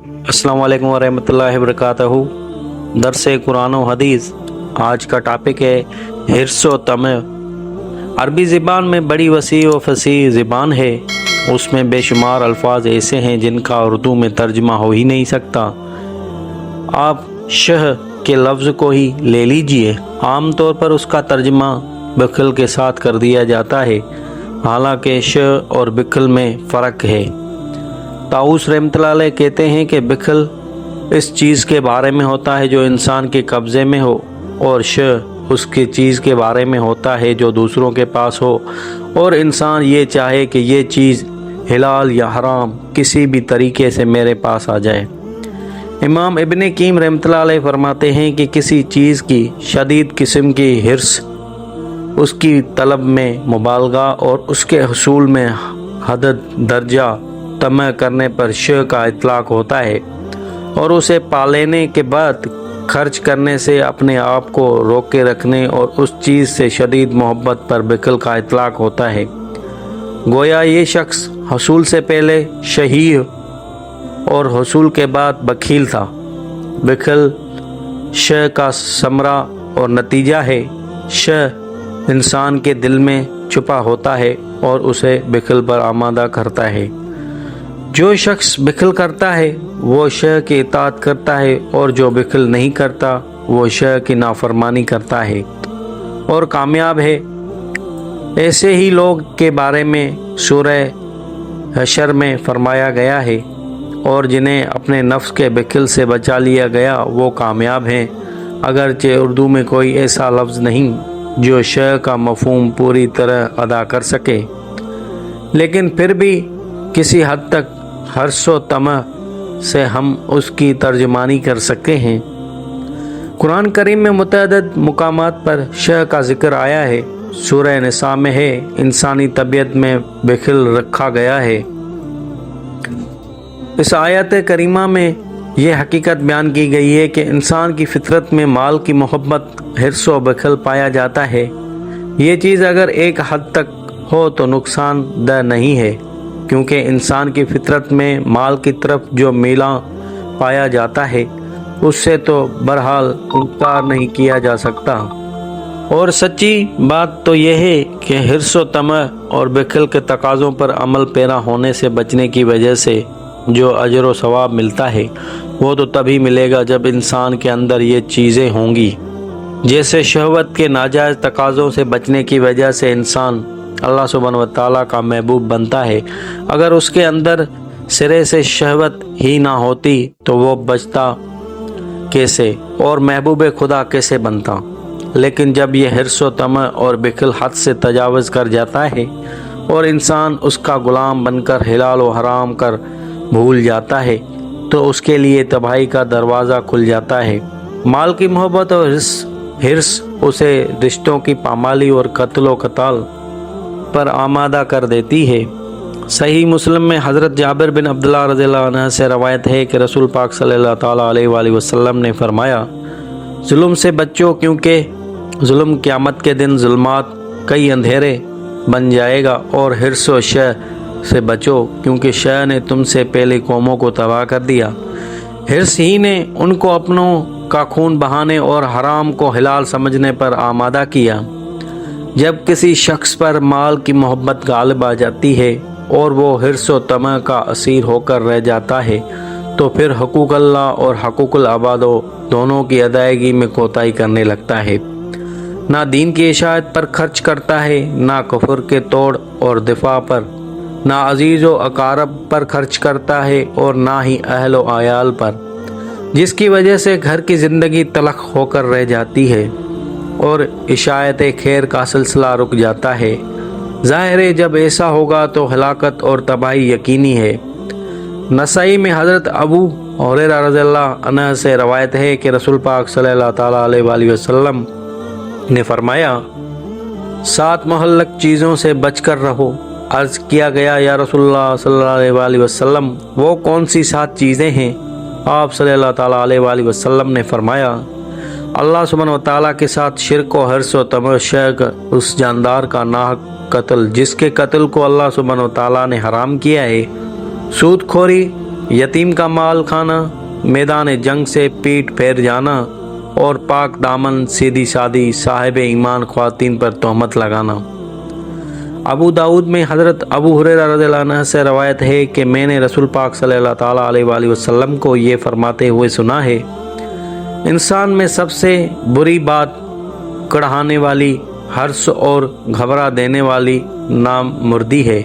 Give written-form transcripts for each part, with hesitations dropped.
अस्सलाम वालेकुम वरहमतुल्लाहि वबरकातुहू। दरस कुरान व हदीस। आज का टॉपिक है हिर्स व तमह। अरबी ज़बान में बड़ी वसी व फसीह ज़बान है। उसमें बेशुमार अल्फाज ऐसे हैं जिनका उर्दू में तर्जमा हो ही नहीं सकता। आप शह के लफ्ज़ को ही ले लीजिए, आम तौर पर उसका तर्जमा बिखल के साथ कर दिया जाता है, हालांकि शह और बिखल में फ़र्क है। ताऊस रहमतुल्लाह अलैह कहते हैं कि बिखल इस चीज़ के बारे में होता है जो इंसान के कब्ज़े में हो, और शह उसकी चीज़ के बारे में होता है जो दूसरों के पास हो और इंसान ये चाहे कि ये चीज़ हिलाल या हराम किसी भी तरीके से मेरे पास आ जाए। इमाम इब्न क़य्यिम रहमतुल्लाह अलैह फरमाते हैं कि किसी चीज़ की शदीद किस्म की हिर्स, उसकी तलब में मुबालगा और उसके हसूल में हद दर्जा तमह करने पर शह का इतलाक़ होता है, और उसे पा लेने के बाद खर्च करने से अपने आप को रोके रखने और उस चीज़ से शदीद मोहब्बत पर बिखल का इतलाक़ होता है। गोया ये शख्स हसूल से पहले शहीह और हसूल के बाद बखील था। बिखल शह का समरा और नतीजा है। शह इंसान के दिल में छुपा होता है और उसे बिखल पर आमादा करता है। जो शख्स बिखल करता है वो शह की इताअत करता है, और जो बिखल नहीं करता वो शह की नाफरमानी करता है और कामयाब है। ऐसे ही लोग के बारे में सूरह हशर में फरमाया गया है, और जिन्हें अपने नफ्स के बिखल से बचा लिया गया वो कामयाब हैं। अगरचे उर्दू में कोई ऐसा लफ्ज़ नहीं जो शह का मफ़हूम पूरी तरह अदा कर सके, लेकिन फिर भी किसी हद तक हर्स व तमह से हम उसकी तर्जुमानी कर सकते हैं। कुरान करीम में मुतअद्दिद मुकामात पर शह का ज़िक्र आया है। सूरह निसा में है, इंसानी तबीयत में बिखल रखा गया है। इस आयत करीमा में यह हकीकत बयान की गई है कि इंसान की फितरत में माल की मोहब्बत, हिर्स व बिखल पाया जाता है। ये चीज़ अगर एक हद तक हो तो नुकसानदह नहीं है, क्योंकि इंसान की फितरत में माल की तरफ जो मीला पाया जाता है उससे तो बहरहाल इनकार नहीं किया जा सकता। और सच्ची बात तो यह है कि हिर्स व तमह और बिखल के तकाज़ों पर अमल पैरा होने से बचने की वजह से जो अजर व सवाब मिलता है वो तो तभी मिलेगा जब इंसान के अंदर ये चीज़ें होंगी। जैसे शहवत के नाजायज़ तकाज़ों से बचने की वजह से इंसान अल्लाह सुब्हानहू व तआला का महबूब बनता है, अगर उसके अंदर सिरे से शहवत ही ना होती तो वो बचता कैसे और महबूब खुदा कैसे बनता। लेकिन जब ये हिर्स व तमह और बिखल हद से तजावज़ कर जाता है और इंसान उसका ग़ुलाम बनकर हिलाल व हराम कर भूल जाता है तो उसके लिए तबाही का दरवाज़ा खुल जाता है। माल की मोहब्बत और हिर्स उसे रिश्तों की पामाली और कत्ल व क़त्ल पर आमादा कर देती है। सही मुस्लिम में हज़रत जाबिर बिन अब्दुल्लाह रज़ियल्लाहु अन्हु से रवायत है कि रसूल पाक सल्लल्लाहु ताला अलैहि वसल्लम ने फरमाया, जुल्म से बचो, क्योंकि जुल्म क़यामत के दिन जुल्मात कई अंधेरे बन जाएगा, और हिर्स व शह से बचो, क्योंकि शह ने तुमसे पहले कौमों को तबाह कर दिया। हिर्स ही ने उनको अपनों का खून बहाने और हराम को हिलाल समझने पर आमादा किया। जब किसी शख्स पर माल की मोहब्बत गालिब आ जाती है और वो हिर्स व तमह का असीर होकर रह जाता है तो फिर हकूक़ अल्लाह और हकूक़ुल अबादो दोनों की अदायगी में कोताही करने लगता है। ना दीन की इशाअत पर खर्च करता है, ना कुफ्र के तोड़ और दिफा पर, ना अजीज़ व अकारब पर खर्च करता है और ना ही अहल व आयाल पर, जिसकी वजह से घर की ज़िंदगी तलख होकर रह जाती है और इशाअत खैर का सिलसिला रुक जाता है। ज़ाहिर है जब ऐसा होगा तो हलाकत और तबाही यकीनी है। नसाई में हज़रत अबू हुरैरा रज़ियल्लाहु अन्हु से रवायत है कि रसूल पाक सल्लल्लाहु ताला अलैहि वसल्लम ने फरमाया, 7 मुहल्लक चीज़ों से बचकर रहो। अर्ज़ किया गया, या रसूलुल्लाह सल्लल्लाहु अलैहि वसल्लम वो कौन सी 7 चीज़ें हैं? आप सल्लल्लाहु ताला अलैहि वसल्लम ने फरमाया, अल्लाह सुब्हानहू व तआला के साथ शिरक व हिर्स व तमह, शह उस जानदार का नाहक कत्ल जिसके कत्ल को अल्लाह सुब्हानहू व तआला ने हराम किया है, सूदखोरी یتیم کا مال کھانا، میدان جنگ سے پیٹ پھیر جانا اور پاک دامن سیدھی سادی صاحب ایمان خواتین پر تہمت لگانا۔ ابو داؤد میں حضرت ابو ہریرہ رضی اللہ عنہ سے روایت ہے کہ میں نے رسول پاک صلی اللہ تعالیٰ علیہ وآلہ وسلم کو یہ فرماتے ہوئے سنا ہے، انسان میں سب سے بری بات کڑھانے والی، ہرس اور گھبرا دینے والی نامردی ہے۔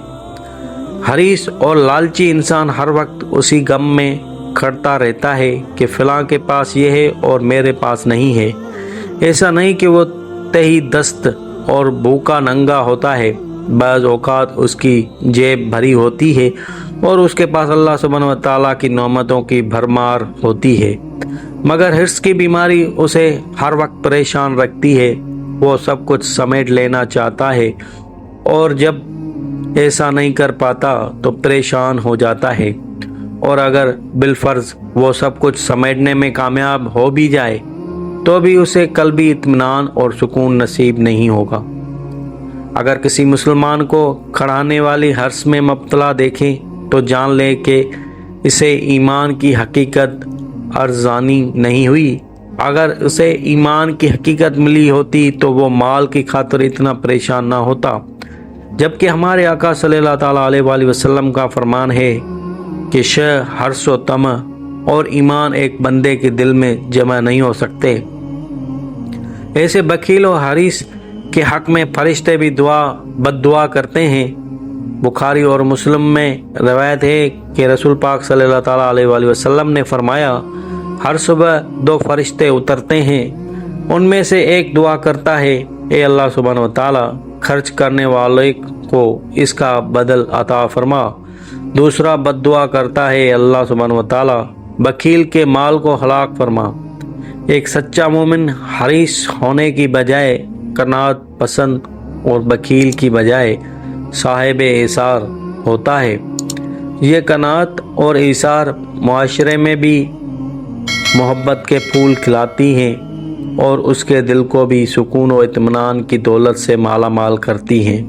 حریص اور لالچی انسان ہر وقت اسی غم میں کھڑتا رہتا ہے کہ فلاں کے پاس یہ ہے اور میرے پاس نہیں ہے۔ ایسا نہیں کہ وہ تہی دست اور بھوکا ننگا ہوتا ہے، بعض اوقات اس کی جیب بھری ہوتی ہے اور اس کے پاس اللہ سبحانہ و تعالیٰ کی نعمتوں کی بھرمار ہوتی ہے، مگر حرص کی بیماری اسے ہر وقت پریشان رکھتی ہے۔ وہ سب کچھ سمیٹ لینا چاہتا ہے اور جب ایسا نہیں کر پاتا تو پریشان ہو جاتا ہے، اور اگر بالفرض وہ سب کچھ سمیٹنے میں کامیاب ہو بھی جائے تو بھی اسے قلبی اطمینان اور سکون نصیب نہیں ہوگا۔ اگر کسی مسلمان کو کھڑانے والی حرص میں مبتلا دیکھیں تو جان لے کہ اسے ایمان کی حقیقت ارزانی نہیں ہوئی۔ اگر اسے ایمان کی حقیقت ملی ہوتی تو وہ مال کی خاطر اتنا پریشان نہ ہوتا، جبکہ ہمارے آقا صلی اللہ تعالیٰ علیہ وآلہ وسلم کا فرمان ہے کہ حرص و طمع اور ایمان ایک بندے کے دل میں جمع نہیں ہو سکتے۔ ایسے بخیل و حریص کے حق میں فرشتے بھی بد دعا کرتے ہیں۔ بخاری اور مسلم میں روایت ہے کہ رسول پاک صلی اللہ تعالیٰ علیہ وآلہ وسلم نے فرمایا، ہر صبح 2 فرشتے اترتے ہیں، ان میں سے ایک دعا کرتا ہے، اے اللہ سبحانہ و تعالیٰ خرچ کرنے والے کو اس کا بدل عطا فرما۔ دوسرا بد دعا کرتا ہے، اے اللہ سبحانہ و تعالیٰ بخیل کے مال کو ہلاک فرما۔ ایک سچا مومن حریص ہونے کی بجائے قناعت پسند اور بخیل کی بجائے صاحب ایثار ہوتا ہے۔ یہ قناعت اور ایثار معاشرے میں بھی محبت کے پھول کھلاتی ہیں اور اس کے دل کو بھی سکون و اطمینان کی دولت سے مالا مال کرتی ہیں۔